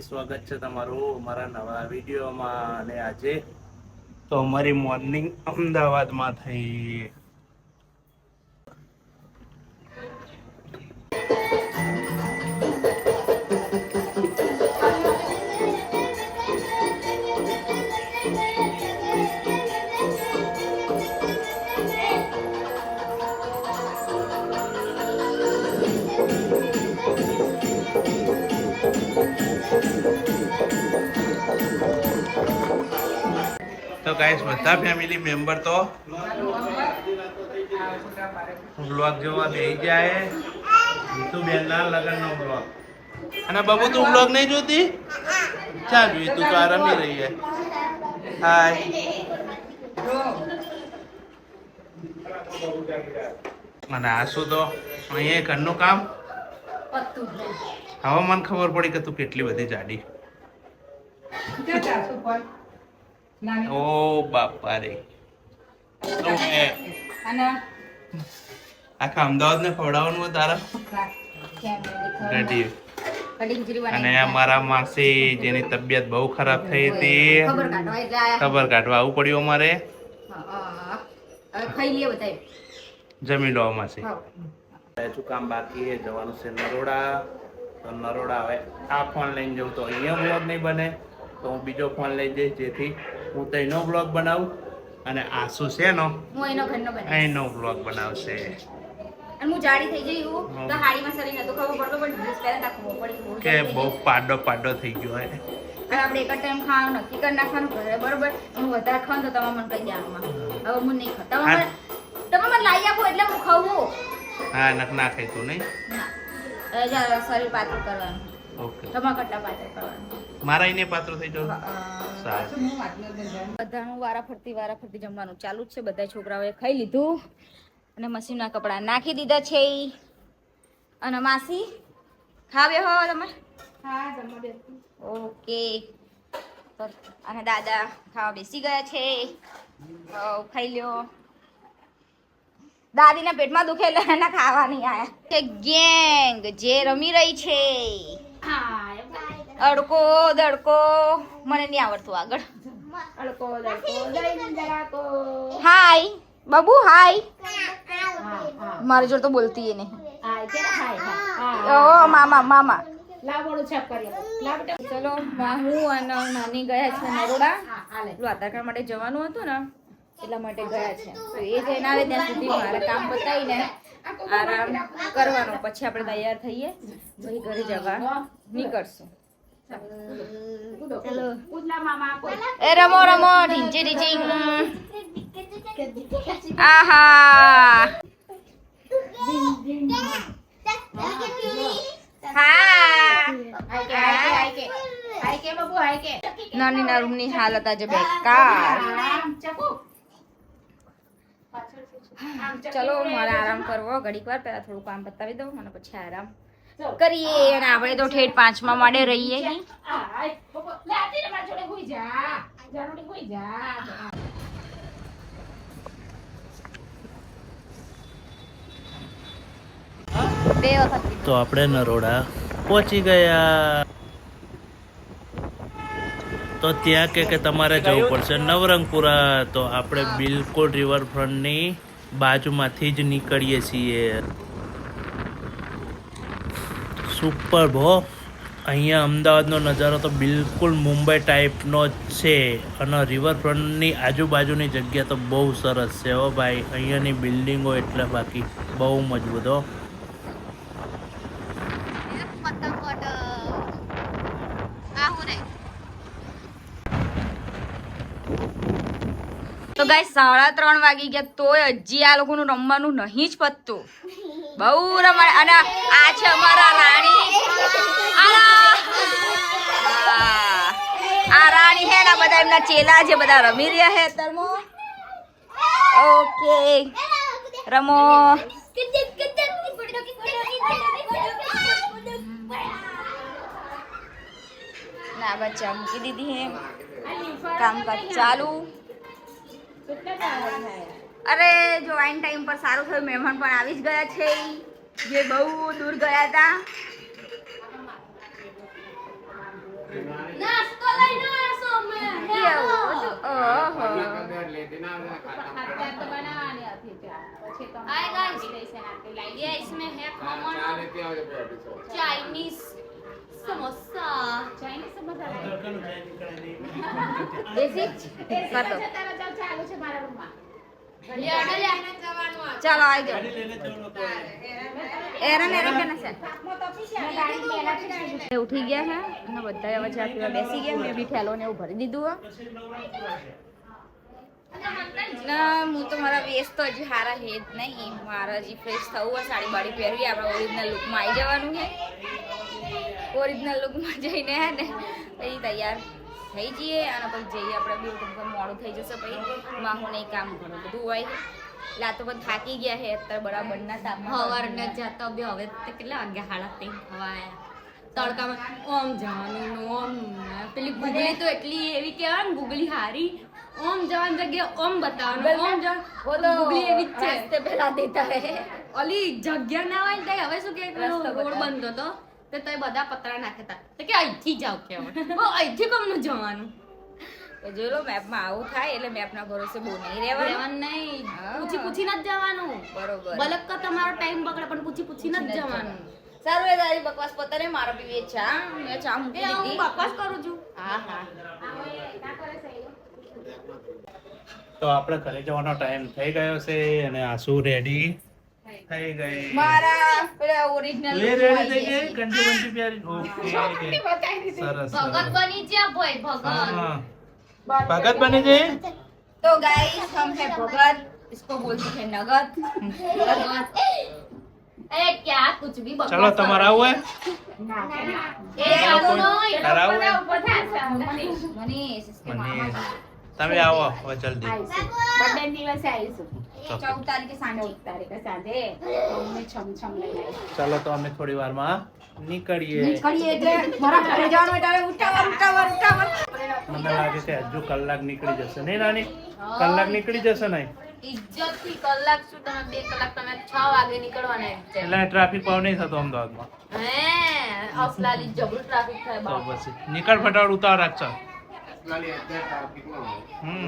સ્વાગત છે તમારું અમારા નવા વિડીયોમાં. અને આજે તો અમારી મોર્નિંગ અમદાવાદમાં થઈ. તો ગાઈસ બધા ફેમિલી મેમ્બર તો વ્લોગ જોવા બેસી જાય. તું બેનના લગનનો વ્લોગ. અને બાબુ તું વ્લોગ નહીં જોતી? ચાલ જોઈ, તું તો આ રમી રહી છે. હાય. અને આ શું તો અહીંયા ઘરનું કામ. હવે મને ખબર પડી કે તું કેટલી બધી જાડી. ઓ બાપા રે. આખા અમદાવાદ ને ખવડાવવાનું તારા. અને અમારા માસી જેની તબિયત બહુ ખરાબ થઈ હતી, ખબર કાઢવા આવવું પડ્યું અમારે. જમી લો માસી. શું કામ બાકી છે? જવાનું છે નરોડા. તો નરોડા હવે આ ફોન લઈને જવું તો અહીંયા બ્લોગ નહીં બને, તો હું બીજો ફોન લઈ જઈશ જેથી હું તો એનો બ્લોગ બનાવું. અને આસુ છે નો એનો બ્લોગ બનાવશે. હું જાડી થઈ ગઈ હું તો હાડીમાં સરી નતો ખબર પડતો, પણ ડ્રેસ પહેરે તા ખબર પડી કે બહુ પાડો થઈ ગયો હે. અને આપણે એક ટાઈમ ખાવાનું નક્કી કરી નાખવાનું ઘરે, બરોબર? હું વધારે ખાઉં તો તમે મને કહી દેવામાં. હવે હું નહીં ખાતા, તમે મને લાવી આપો એટલે હું ખાવું. હા, ના ખાઈ તું નહીં. ના શરીર પાતળું કરવાનું. ઓકે. તમારા કરતા પાતળું કરવાનું. મારા એને પાતળું થઈ જાવ. સારું. બધાનું વારાફરતી જમવાનું ચાલુ જ છે. બધા છોકરાઓએ ખાઈ લીધું અને મશીનના કપડાં નાખી દીધા છે. અને માસી ખાવે હો તમે? હા, જમવા બેસી. ઓકે. અને દાદા ખાવા બેસી ગયા છે. ખાઈ લ્યો. દાદીના પેટમાં દુખે એટલે એના ખાવા નહીં આયા. ગેંગ જે રમી રહી છે. અડકો દડકો મને નહીં આવડતું આગળ. અડકો દડકો. હાય બાબુ, હાય. મારી જોડે તો બોલતી એ નહીં. ઓ મામા. ચલો, હું અને નાની ગયા છે નરોડા. પેલું આધાર કાર્ડ માટે જવાનું હતું ને, એટલા માટે ગયા છે. તો એ જઈને આવે ત્યાં સુધી મારે કામ બતાવીને આરામ કરવાનો. પછી આપણે તૈયાર થઈએ, પછી ઘરે જવા નીકળશું. એ રમો ઢીંચી. આહા. નાની રૂમની હાલત આજે બેકાર. ચલો, મારે આરામ કરવો ઘડીક વાર. પેલા થોડું કામ બતાવી દઉં અને પછી આરામ કરીએ. અને આપણે તો ઠેઠ 5મા માળે રહીએ. તો આપણે નરોડા પહોંચી ગયા. તો ત્યાં કે તમારે જવું પડશે નવરંગપુરા. તો આપણે બિલકુલ રિવરફ્રન્ટની બાજુમાંથી જ નીકળીએ છીએ. સુપર ભો. અહીંયા અમદાવાદનો નજારો તો બિલકુલ મુંબઈ ટાઈપનો જ છે. અને રિવરફ્રન્ટની આજુબાજુની જગ્યા તો બહુ સરસ છે હો ભાઈ. અહીંયાની બિલ્ડિંગો એટલે બાકી બહુ મજબૂત હો. તો ગાઈસ 3:30 વાગી ગયા, તોય હજી આ લોકોનું રમવાનું નહીં જ પતતું. બહુ રમાય. અને આ છે અમારા રાણી. આ રાણી હે ને બધા એમના ચેલા જે બધા રમી રહ્યા હે અત્યારમાં. ઓકે, રમો. ના બચ્ચા મૂકી દીધી હે. કામકાજ ચાલુ. અરે જો આઈન ટાઈમ પર સારું થયું, મહેમાન પણ આવી જ ગયા છે જે બહુ દૂર ગયા હતા. નાસ્તો લઈને આવશો અમે ઓહો हाय गाइस ये इसमें है common Chinese samosa Chinese samosa દેશી કાતો ચાલુ છે મારા રૂમમાં ચાલો આવી જાઓ એરન કે ના છે ઉઠી ગયા છે અને બધા હવે ચા પીવા બેસી ગયા મેં બી ઠેલો ને એવું ભરી દીધું ના હું તો મારા વેસ તો હજી હારા હે જ નહીં મારા હજી ફ્રેશ થવું હોય સાડી બાડી પહેરવી આપણે ઓરિજિનલ લુકમાં આવી જવાનું છે ઓરિજિનલ લુકમાં જઈને હે ને પછી તૈયાર થઈ જઈએ અને પછી જઈએ આપણે બી મોડું થઈ જશે પછી માહો નહીં કામ ઘણું બધું હોય લાતો પણ થાકી ગયા છે અત્યારે બરાબરના તાપમાં હવારને જતા બી હવે તો કેટલા વાગ્યા 3:30 હવા તડકામાં ઓમ જવાનું ઓમ પેલી ગુગલી તો એટલી એવી કહેવાય ને ગુગલી હારી ઓમ જવાની જગ્યાએ ઓમ બતાવવાનું ઓમ જવાનું ગુગલી એવી જ છે તે પેલા દેતા હે ઓલી જગ્યા ના હોય ને તઈ હવે શું કે રોડ બંધ હતો તો તઈ બધા પતરા નાખતા તો કે અહીંથી જાવ કે અહીંથી કમનું જવાનું જોઈ લો મેપમાં આવું થાય એટલે મેપના ભરોસે બહુ નહીં રહેવાનું નહીં પૂછી જ જવાનું બરોબર ભલે કે તમારો ટાઈમ બગડે પણ પૂછી જ જવાનું સારું એ તારી બકવાસ પતારે મારો પીવે ચા મેં ચા મૂકી હું દીધી બકવાસ કરું છું હા હા તો આપણે ઘરે જવાનો ટાઈમ થઈ ગયો છે અને આસુ રેડી થઈ ગઈ મારા પેલા ઓરિજિનલ લે રેડી થઈ ગઈ કંઠી બંટી પ્યારી ઓકે સરસ ભગત બની જા ભાઈ ભગત हाँ भगत बने जे तो गाइस हम है भगत इसको बोलते हैं नगद ए क्या कुछ भी बकवास चलो तुम्हारा हुआ है ए दोनों तारा हुआ है मनीष इसके मामा मनीष તમે આવો હવે જલ્દી बर्थडे દિવસે આવીશું 14 તારીખે સાંજે તારીખે સાંજે અમે છમ લઈને આવીશું ચાલો તો અમે થોડી વારમાં નીકળીએ એટલે મારા ઘરે જવાનું એટલે ઉતાવળ મને લાગે છે હજુ કલાક નીકળી જશે નહીં નાની કલાક નીકળી જશે નહીં ઇજ્જત થી કલાક શું તમે 2 કલાક તમે 6 વાગે નીકળવાના એટલે ટ્રાફિક પાવ નહીં થતો અમદાવાદમાં હે અસલાલી જબરું ટ્રાફિક થાય તો બાપ પછી નીકળ ફટાફટ ઉતાર રાખજો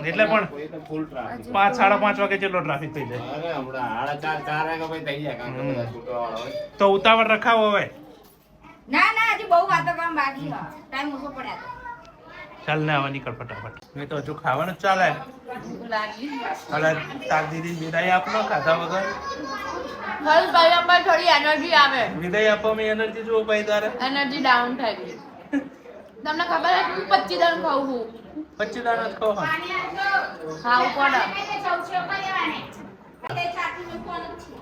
એટલે પણ 5-5:30 વાગે જેટલો ટ્રાફિક થઈ જાય તો ઉતાવળ રખાવો હવે ના હજી બહુ વાતો કરવા બાકી છે ટાઈમ ઓછો પડ્યા તો ચાલ ને હવે નીકળ ફટાફટ મેં તો હજુ ખાવાનું જ ચાલે અલા તાર દીદી વિદાય આપનો ખાધા વગર હલ ભાઈ પર થોડી એનર્જી આવે વિદાય આપવા મેં એનર્જી જો ભાઈ તારે એનર્જી ડાઉન થઈ ગઈ તમને ખબર છે 25 દાન ખાવું હું 25 દાણા જ ખાઓ ખાવું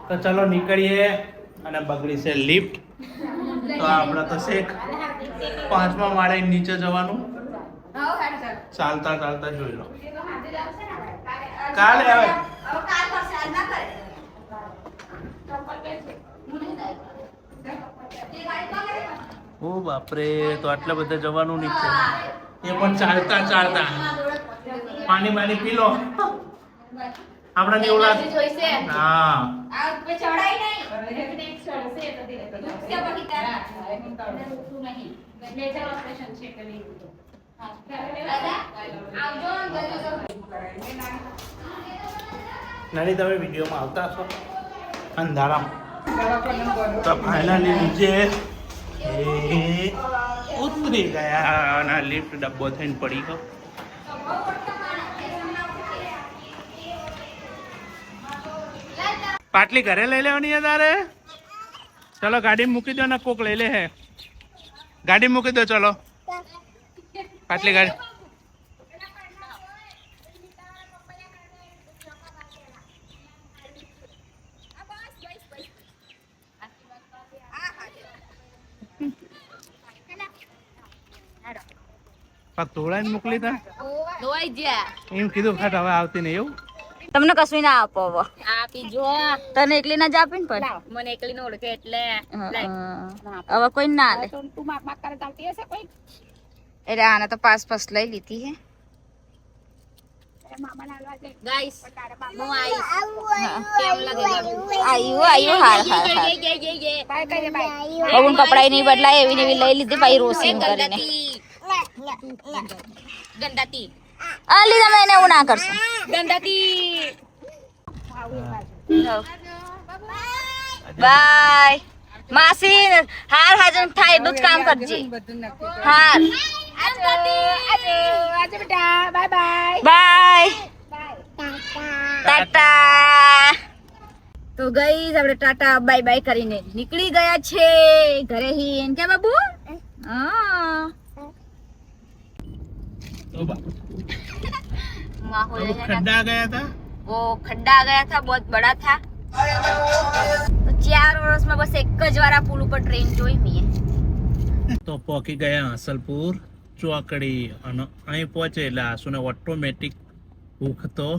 તો ચલો નીકળીએ અને બગડી છે લિફ્ટ તો આપણે તો શેખ 5મા માળે નીચે જવાનું ચાલતા ચાલતા જોઈ લો કાલે આવે હવે કાલ કરશે આજ ના કરે ઓ બાપરે તો આટલા બધા જવાનું નીચે એ પણ ચાલતા ચાલતા પાણી પી લો આપણા જેવું લાગે જોઈશે હા આ पे चढ़ाई नहीं એક ચડશે તો ધીરે ધીરે उसके बाकी तारा નહીં મેજર ઓપરેશન છે કે નહીં દાદા આવજો નાની તમે વિડીયોમાં આવતા છો અંધારામ તો ફાઇનલી નીચે ઉતરી ગયા અને લિફ્ટ ડબ્બો થઈને પડી ગયો પાટલી ઘરે લઈ લેવાની છે તારે ચલો ગાડી મૂકી દો ને કોક લઈ લે હે ગાડી મૂકી દો ચલો પાટલી ગાડી તોડાઈને મોકલી તા ધોવાઈ ગયા એમ કીધું ખાટ હવે આવતી નહીં એવું તમને કશું ના આપો હવે આપી જો તને એકલી ના જ આપે ને પણ મને એકલી નો ઓળખે એટલે હવે કોઈ ના લે તું માક માક કરે ચાલતી હશે કોઈ એટલે આને તો પાસ લઈ લીધી હે ગાઈસ હું આઈશ કેમ લાગે આયુ હાર બાય કહી દે બાય હવે કપડાય નહીં બદલાય એવી ને એવી લઈ લીધી ભાઈ રોશિંગ કરીને ગંદાતી અલી તમે એને એવું ના કરશો. ગંદાતી બાય માસી. હાર હાજર થાય એટલું જ કામ કરજે. હાર બાય ટાટા. તો ગઈ આપણે ટાટા બાય બાય કરીને નીકળી ગયા છે ઘરે હી. એમ કે બાબુ હા तो माहौल है ना, खड्डा गया था वो खड्डा आ गया था, बहुत बड़ा था. तो 4 વર્ષ में बस एक જ વાર આ પુલ ઉપર ટ્રેન જોઈ મીએ. તો પહોંચી ગયા હસલપુર ચોકડી અને અહીં પહોંચે એટલે આસુને ઓટોમેટિક ભૂખ તો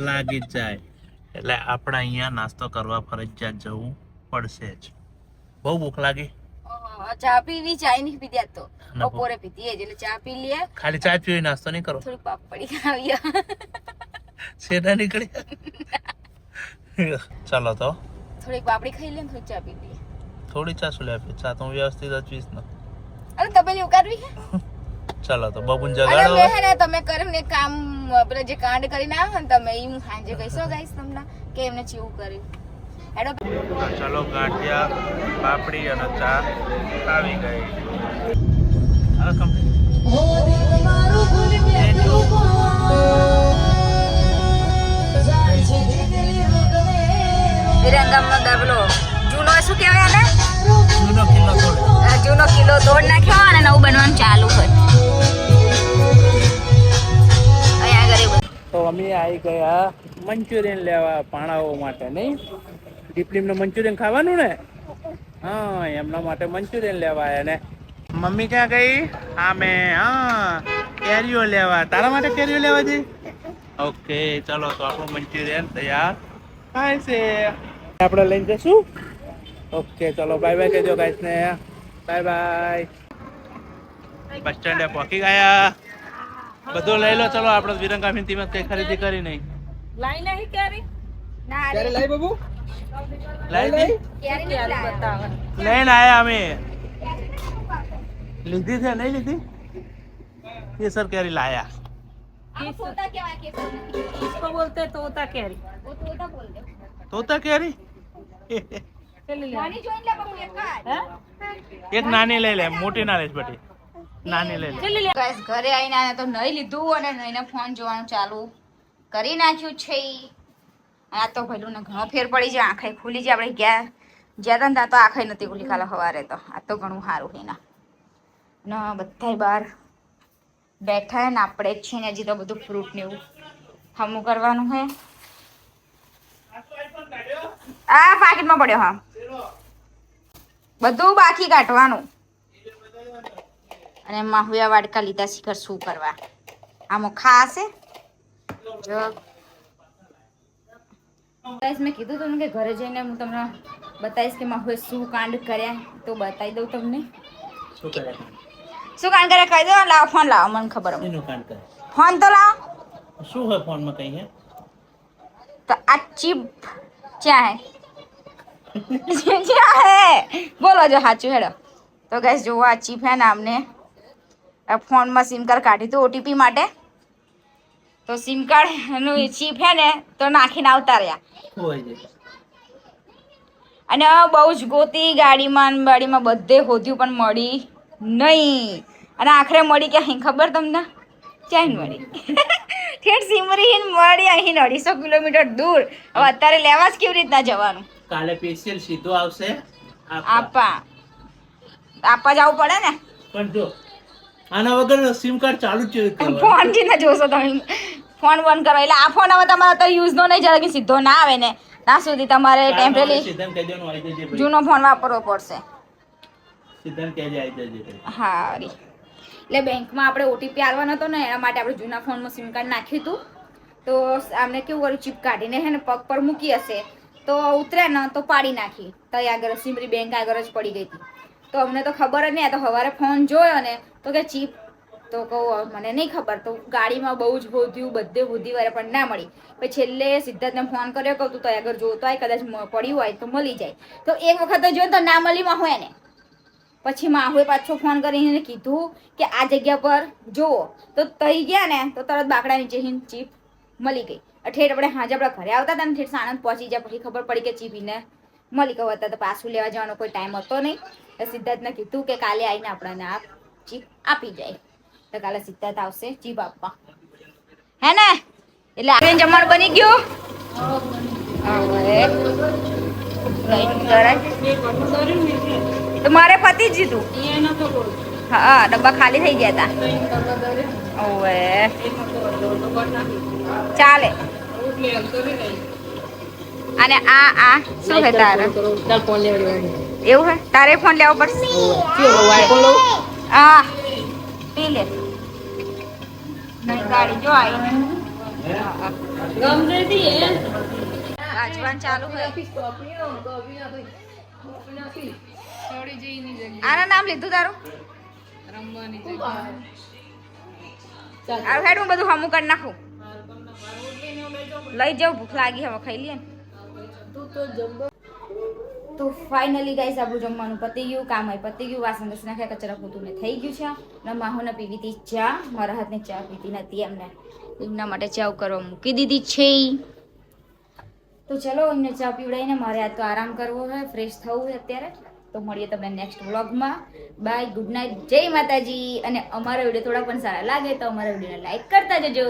લાગી જ જાય એટલે આપણે અહીંયા નાસ્તો કરવા ફરજિયાત જવું પડશે જ. બહુ ભૂખ લાગી. ચા પીવી, ચાય નહીં પીધી આજ તો, બપોરે પીધી એટલે ચા પી લઈએ. ખાલી ચા પીવી, નાસ્તો નહીં કરો. થોડી પાપડી ખાવી. સેડા નીકળી. ચાલો તો થોડીક પાપડી ખાઈ લઈએ, થોડી ચા પી લઈએ. થોડી ચા શું લે ચા તો હું વ્યવસ્થિત જ પીશ ને. અરે તબેલી ઉકાળવી છે. ચાલો તો બબુન અરે જગાડો. મેં હે ને તમે કર્યું ને કામ આપણે જે કાંડ કરીને આવ્યો ને તમે, એ હું સાંજે કહીશો ગાઈસ તમને કે એમને ચેવું કર્યું. હેડો ચાલો ગાંઠિયા પાપડી અને ચા આવી ગઈ. હવે વિરંગામનો દબલો જૂનો શું કહેવાય આને? જૂનો કિલ્લો થોડો. જૂનો કિલ્લો તોડ નાખ્યો અને નવું બનવાનું ચાલુ હોય. અહીંયા આગળ એવું. તો અમે આવી ગયા મંચુરિયન લેવા પાણાઓ માટે. નહીં ડીપલીમનું મંચુરિયન ખાવાનું ને? હા, એમના માટે મંચુરિયન લેવા આવ્યા ને. મમ્મી ક્યાં ગઈ? હા કેરીઓ લેવા. તારા માટે કેરીઓ લેવા જઈ? ઓકે ચલો તો આપણું મંચુરિયન તૈયાર થાય છે. આપણે લઈને જઈશું. ઓકે ચલો બાય બાય કહેજો ગાઈસ ને. Bye bye. બસ સ્ટેન્ડે પહોંચી ગયા. બધું લઈ લો ચલો. આપણે વિરંગા મિંતીમાં કઈ ખરીદી કરી નહીં. લાઈ નહીં ક્યારે ના ક્યારે લાઈ બાબુ? લઈ દી ક્યારે નહીં લાયા. બતાવે લઈને આયા અમે. લીધી છે નહીં લીધી? કેસર કેરી લાયા. આ તોતા કહેવાય, કેસર. इसको बोलते तोता कैरी वो तोता बोलते. તોતા કેરી નાની જોઈને લે બાપુ એક જ. એક નાની લઈ લે, મોટી ના લઈશ બટી. નાની લઈ લે. ગાઈસ ઘરે આવીને આને તો નહીં લીધું અને નહીંને ફોન જોવાનું ચાલુ કરી નાખ્યું છે. આ તો ભલું ને ઘણો ફેર પડી જાય, આંખે ખુલી જાય. આપણે ગયા જ્યાં હતા તો આંખે નથી ખુલી, ખાલી સવારે તો. આ તો ઘણું સારું છે એના. ને બધાય બહાર બેઠા હે ને આપણે જ છે ને હજી તો બધું ફ્રૂટ ને એવું હમું કરવાનું છે. આ પાકીટમાં પડ્યો. હા બધું બાકી કાઢવાનું. અને માહુયા વાડકા લીધા શીખર શું કરવા. આમાં ખાશે જો ગાઈસ. મેં કીધું તમને કે ઘરે જઈને હું તમને બતાવીશ કે માહુએ શું કાંડ કર્યા, તો બતાવી દઉં તમને. શું કરે? શું કાંડ કર્યા કહી દો. લાવો ફોન લાવો, મને ખબર હોય. એનું કાંડ કરે. ફોન તો લાવો. શું હોય ફોનમાં કઈ હે? તો આ ચીપ ક્યાં હે? ક્યાં હે બોલો જો સાચું હેડો. તો ગાઈસ જો આ ચીપ હે ને અમને ફોનમાં સિમ કાર્ડ કાઢી હતું ઓટીપી માટે. તો સિમ કાર્ડનું ચીપ હે ને તો નાખીને આવતા રહ્યા. હોય છે. અને બહુ જ ગોતી ગાડીમાં ને બાડીમાં બધે હોદ્યું પણ મળી નહીં. અને આખરે મળી કે અહીં ખબર તમને ક્યાં મળી? ઠેઠ સિમરી મળી અહીં 250 કિલોમીટર દૂર. હવે અત્યારે લેવા જ કેવી રીતના જવાનું? કાલે સ્પેશિયલ સીધો આવશે આપવા જવું પડે ને. પણ જો આના વગર સિમ કાર્ડ ચાલુ જ છે. ફોન થી ના જોશો તમે, ફોન બંધ કરો એટલે આ ફોન હવે તમારે અત્યારે યુઝ નો નહીં જાય કે સીધો ના આવે ને ત્યાં સુધી તમારે ટેમ્પરરી સિદ્ધાંત કહી દેવાનું આવી જજે ભાઈ. જૂનો ફોન વાપરવો પડશે. સિદ્ધાંત કહેજે આવી જજે ભાઈ. હા એટલે બેંકમાં આપણે ઓટીપી આવવાનો હતો ને એના માટે આપણે જૂના ફોનમાં સિમ કાર્ડ નાખ્યું હતું. તો આમને કેવું કર્યું, ચીપ કાઢીને હે ને પગ પર મૂકી હશે તો ઉતરે ને તો પાડી નાખી. તો આગળ સિમરી બેંક આગળ જ પડી ગઈ હતી. તો અમને તો ખબર જ નહીં. તો સવારે ફોન જોયો ને તો કે ચીપ. તો કહું મને નહીં ખબર. તો ગાડીમાં બહુ જ હોદ્યું, બધે હોધી વારે પણ ના મળી. પછી છેલ્લે સિદ્ધાર્થને ફોન કર્યો કહું તું તો આગળ જોતો હોય, કદાચ પડ્યું હોય તો મળી જાય. તો એક વખત તો જોયું તો ના મળીમાં હોય ને પછી માહુએ પાછો ફોન કરીને કીધું કે આ જગ્યા પર જુઓ તો તઈ ગયા ને તો તરત બાકડા નીચે ચીપ મળી ગઈ. ઠેઠ આપણે હાજે આપણે ઘરે આવતા હતા ને ઠેઠ સાણંદ પહોંચી જાય પછી ખબર પડી કે ચીપીને મળી ગયો હતા તો પાછું લેવા જવાનો કોઈ ટાઈમ હતો નહીં. તો સિદ્ધાર્થને કીધું કે કાલે આવીને આપણને આ ચીપ આપી જાય. તો કાલે સિદ્ધાર્થ આવશે ચીપ આપવા હે ને. એટલે આપણે જમવાનું બની ગયું. તો મારે પતી જ દીધું. હા ડબ્બા ખાલી થઈ ગયા હતા. ઓવે ચાલે. અને આ શું હે તારે એવું હે તારે ફોન લેવો પડશે. હા પી લે નહીં ગાડી જો આવી આજવાન ચાલુ હોય. આના નામ લીધું તારું આ હેડ હું બધું હમું કરી નાખું. લઈ જાઉં ભૂખ લાગી હવે ખાઈ લઈએ ને. તો ફાઇનલી ગાઈસ આપણું જમવાનું પતી ગયું. કામ હોય પતી ગયું. વાસણ ઘસી નાખ્યા કચરા પોતું ને થઈ ગયું છે. ને માહોને પીવી હતી ચા. મારા હાથની ચા પીતી નથી એમને એમના માટે ચા કરવા મૂકી દીધી છે. તો ચલો એમને ચા પીવડાવીને મારે આજ તો આરામ કરવો હોય ફ્રેશ થવું હોય અત્યારે. તો મળીએ તમને નેક્સ્ટ વ્લોગમાં. બાય ગુડ નાઇટ જય માતાજી. અને અમારા વિડીયો થોડા પણ સારા લાગે તો અમારા વિડીયોને લાઈક કરતા જજો.